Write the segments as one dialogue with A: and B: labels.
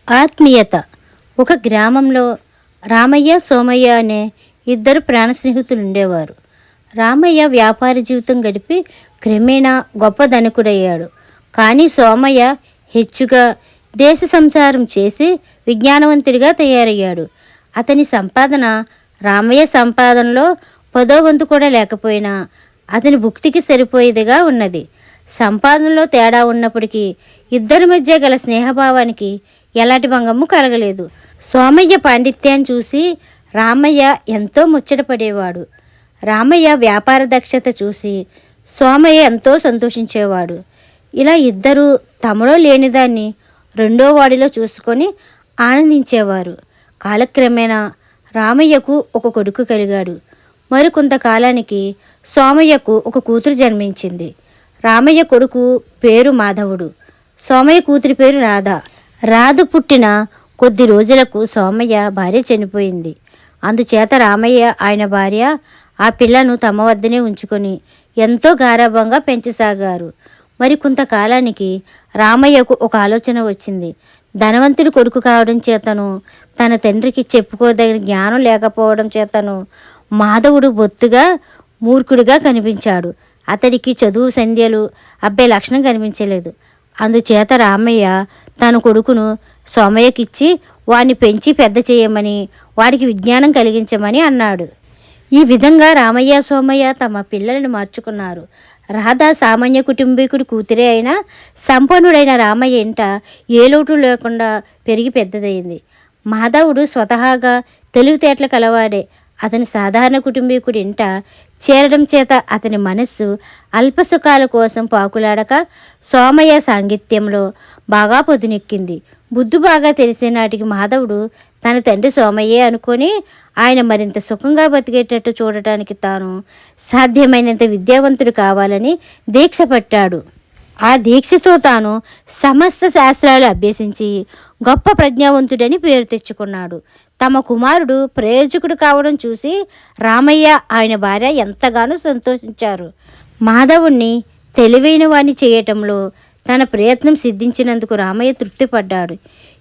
A: ఆత్మీయత. ఒక గ్రామంలో రామయ్య, సోమయ్య అనే ఇద్దరు ప్రాణ స్నేహితులు ఉండేవారు. రామయ్య వ్యాపార జీవితం గడిపి క్రమేణా గొప్ప ధనికుడయ్యాడు. కానీ సోమయ్య హెచ్చుగా దేశ సంచారం చేసి విజ్ఞానవంతుడిగా తయారయ్యాడు. అతని సంపాదన రామయ్య సంపాదనలో 10వ వంతు కూడా లేకపోయినా అతని భుక్తికి సరిపోయేదిగా ఉన్నది. సంపాదనలో తేడా ఉన్నప్పటికీ ఇద్దరి మధ్య గల స్నేహభావానికి ఎలాంటి భంగము కలగలేదు. సోమయ్య పాండిత్యాన్ని చూసి రామయ్య ఎంతో ముచ్చటపడేవాడు. రామయ్య వ్యాపార దక్షత చూసి సోమయ్య ఎంతో సంతోషించేవాడు. ఇలా ఇద్దరూ తమలో లేనిదాన్ని రెండో వాడిలో చూసుకొని ఆనందించేవారు. కాలక్రమేణా రామయ్యకు ఒక కొడుకు కలిగాడు. మరికొంతకాలానికి సోమయ్యకు ఒక కూతురు జన్మించింది. రామయ్య కొడుకు పేరు మాధవుడు, సోమయ్య కూతురి పేరు రాధ. రాధ పుట్టిన కొద్ది రోజులకు సోమయ్య భార్య చనిపోయింది. అందుచేత రామయ్య ఆయన భార్య ఆ పిల్లను తమ వద్దనే ఉంచుకొని ఎంతో గారాభంగా పెంచసాగారు. మరి కొంతకాలానికి రామయ్యకు ఒక ఆలోచన వచ్చింది. ధనవంతుడి కొడుకు కావడం చేతను, తన తండ్రికి చెప్పుకోదగిన జ్ఞానం లేకపోవడం చేతను మాధవుడు బొత్తుగా మూర్ఖుడిగా కనిపించాడు. అతడికి చదువు సంధ్యలు అబ్బాయి లక్షణం కనిపించలేదు. అందుచేత రామయ్య తన కొడుకును సోమయ్యకిచ్చి వాడిని పెంచి పెద్ద చేయమని, వాడికి విజ్ఞానం కలిగించమని అన్నాడు. ఈ విధంగా రామయ్య, సోమయ్య తమ పిల్లలను మార్చుకున్నారు. రాధ సామాన్య కుటుంబీకుడి కూతురే అయినా సంపన్నుడైన రామయ్య ఇంట ఏ లోటు లేకుండా పెరిగి పెద్దదైంది. మాధవుడు స్వతహాగా తెలివితేటలు కలవాడే. అతని సాధారణ కుటుంబీకుడి ఇంట చేరడం చేత అతని మనస్సు అల్పసుఖాల కోసం పాకులాడక సోమయ్య సాంగిత్యంలో బాగా పొదునెక్కింది. బుద్ధి బాగా తెలిసే నాటికి మాధవుడు తన తండ్రి సోమయ్యే అనుకొని ఆయన మరింత సుఖంగా బతికేటట్టు చూడటానికి తాను సాధ్యమైనంత విద్యావంతుడు కావాలని దీక్ష పట్టాడు. ఆ దీక్షతో తాను సమస్త శాస్త్రాలు అభ్యసించి గొప్ప ప్రజ్ఞావంతుడని పేరు తెచ్చుకున్నాడు. తమ కుమారుడు ప్రయోజకుడు కావడం చూసి రామయ్య, ఆయన భార్య ఎంతగానో సంతోషించారు. మాధవుణ్ణి తెలివైన వాణ్ణి చేయటంలో తన ప్రయత్నం సిద్ధించినందుకు రామయ్య తృప్తిపడ్డాడు.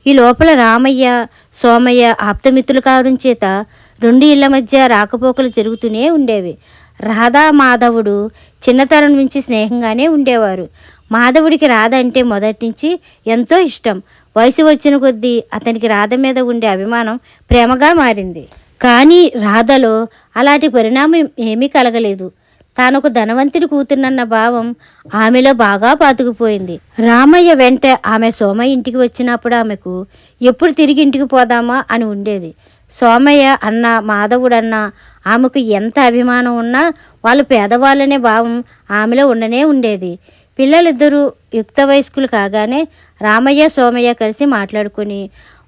A: ఈ లోపల రామయ్య, సోమయ్య ఆప్తమిత్రులు కావడం చేత రెండు ఇళ్ల మధ్య రాకపోకలు జరుగుతూనే ఉండేవి. రాధా, మాధవుడు చిన్నతనం నుంచి స్నేహంగానే ఉండేవారు. మాధవుడికి రాధ అంటే మొదటి నుంచి ఎంతో ఇష్టం. వయసు వచ్చిన కొద్దీ అతనికి రాధ మీద ఉండే అభిమానం ప్రేమగా మారింది. కానీ రాధలో అలాంటి పరిణామం ఏమీ కలగలేదు. తానొక ధనవంతుడి కూతురునన్న భావం ఆమెలో బాగా పాతుకుపోయింది. రామయ్య వెంట ఆమె సోమయ్య ఇంటికి వచ్చినప్పుడు ఆమెకు ఎప్పుడు తిరిగి ఇంటికి పోదామా అని ఉండేది. సోమయ్య అన్న, మాధవుడన్నా ఆమెకు ఎంత అభిమానం ఉన్నా వాళ్ళు పేదవాళ్ళనే భావం ఆమెలో ఉండనే ఉండేది. పిల్లలిద్దరూ యుక్త వయస్కులు కాగానే రామయ్య, సోమయ్య కలిసి మాట్లాడుకొని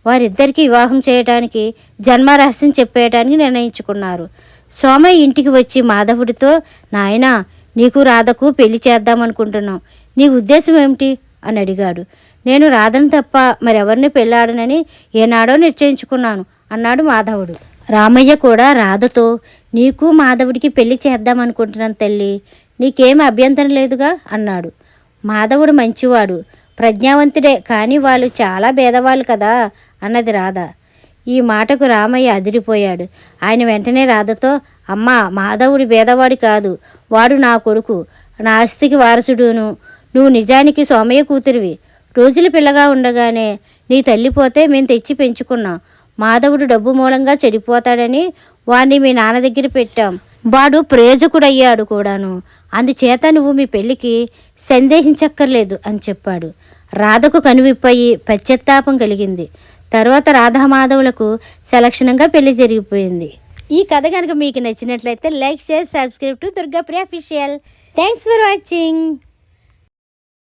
A: వారిద్దరికీ వివాహం చేయడానికి జన్మరహస్యం చెప్పేయడానికి నిర్ణయించుకున్నారు. సోమయ్య ఇంటికి వచ్చి మాధవుడితో, నాయనా, నీకు రాధకు పెళ్లి చేద్దామనుకుంటున్నాం, నీ ఉద్దేశం ఏమిటి అని అడిగాడు. నేను రాధను తప్ప మరెవరిని పెళ్ళాడనని ఏనాడో నిశ్చయించుకున్నాను అన్నాడు మాధవుడు. రామయ్య కూడా రాధతో, నీకు మాధవుడికి పెళ్లి చేద్దామనుకుంటున్నాను తల్లి, నీకేమి అభ్యంతరం లేదుగా అన్నాడు. మాధవుడు మంచివాడు, ప్రజ్ఞావంతుడే, కానీ వాళ్ళు చాలా భేదవాళ్ళు కదా అన్నది రాధ. ఈ మాటకు రామయ్య అదిరిపోయాడు. ఆయన వెంటనే రాధతో, అమ్మా, మాధవుడి భేదవాడు కాదు, వాడు నా కొడుకు, నా ఆస్తికి వారసుడును. నువ్వు నిజానికి సోమయ్య కూతురివి. రోజులు పిల్లగా ఉండగానే నీ తల్లిపోతే మేము తెచ్చి పెంచుకున్నాం. మాధవుడు డబ్బు మూలంగా చెడిపోతాడని వాడిని మీ నాన్న దగ్గర పెట్టాం. వాడు ప్రయోజకుడయ్యాడు కూడాను. అందుచేత నువ్వు మీ పెళ్ళికి సందేహించక్కర్లేదు అని చెప్పాడు. రాధకు కనువిప్పయి పశ్చాత్తాపం కలిగింది. తర్వాత రాధామాధవులకు సలక్షణంగా పెళ్లి జరిగిపోయింది. ఈ కథ కనుక మీకు నచ్చినట్లయితే like, share, subscribe to Durgapriya official. Thanks for watching.